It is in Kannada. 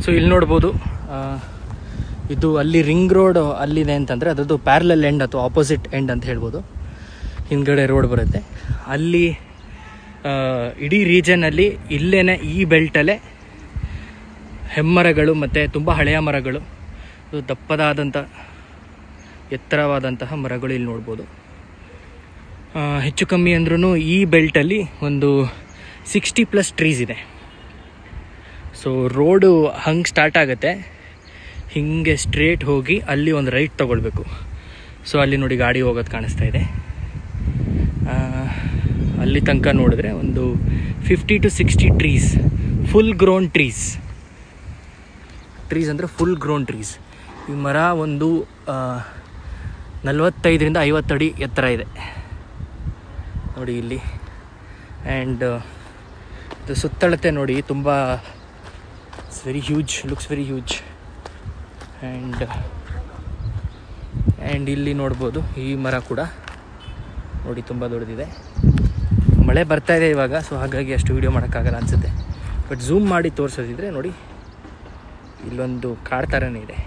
ಸೊ ಇಲ್ಲಿ ನೋಡ್ಬೋದು, ಇದು ಅಲ್ಲಿ ರಿಂಗ್ ರೋಡ್ ಅಲ್ಲಿದೆ ಅಂತಂದರೆ ಅದರದ್ದು ಪ್ಯಾರಲಲ್ ಎಂಡ್ ಅಥವಾ ಆಪೋಸಿಟ್ ಎಂಡ್ ಅಂತ ಹೇಳ್ಬೋದು. ಹಿಂದ್ಗಡೆ ರೋಡ್ ಬರುತ್ತೆ ಅಲ್ಲಿ. ಇಡೀ ರೀಜನಲ್ಲಿ ಇಲ್ಲೇ ಈ ಬೆಲ್ಟಲ್ಲೇ ಹೆಮ್ಮರಗಳು ಮತ್ತು ತುಂಬ ಹಳೆಯ ಮರಗಳು, ದಪ್ಪದಾದಂಥ ಎತ್ತರವಾದಂತಹ ಮರಗಳು ಇಲ್ಲಿ ನೋಡ್ಬೋದು. ಹೆಚ್ಚು ಕಮ್ಮಿ ಅಂದ್ರೂ ಈ ಬೆಲ್ಟಲ್ಲಿ ಒಂದು 60+ ಟ್ರೀಸ್ ಇದೆ. ಸೊ ರೋಡು ಹಂಗೆ ಸ್ಟಾರ್ಟ್ ಆಗುತ್ತೆ, ಹೀಗೆ ಸ್ಟ್ರೇಟ್ ಹೋಗಿ ಅಲ್ಲಿ ಒಂದು ರೈಟ್ ತೊಗೊಳ್ಬೇಕು. ಸೊ ಅಲ್ಲಿ ನೋಡಿ ಗಾಡಿ ಹೋಗೋದು ಕಾಣಿಸ್ತಾ ಇದೆ. ಅಲ್ಲಿ ತನಕ ನೋಡಿದ್ರೆ ಒಂದು 50 to 60 trees, full grown trees ಅಂದರೆ ಫುಲ್ ಗ್ರೋನ್ ಟ್ರೀಸ್. ಈ ಮರ ಒಂದು 45ರಿಂದ 50 ಅಡಿ ಎತ್ತರ ಇದೆ ನೋಡಿ ಇಲ್ಲಿ. ಆ್ಯಂಡ್ ಇದು ಸುತ್ತಳತೆ ನೋಡಿ ತುಂಬ it's very huge, looks very huge. And ಇಲ್ಲಿ ನೋಡ್ಬೋದು ಈ ಮರ ಕೂಡ ನೋಡಿ ತುಂಬ ದೊಡ್ಡದಿದೆ. ಮಳೆ ಬರ್ತಾ ಇದೆ ಇವಾಗ, ಸೊ ಹಾಗಾಗಿ ಅಷ್ಟು ವೀಡಿಯೋ ಮಾಡೋಕ್ಕಾಗಲ್ಲ ಅನಿಸುತ್ತೆ. ಬಟ್ ಝೂಮ್ ಮಾಡಿ ತೋರಿಸೋದಿದ್ರೆ ನೋಡಿ ಇಲ್ಲೊಂದು ಕಾಡು ಥರನೇ ಇದೆ.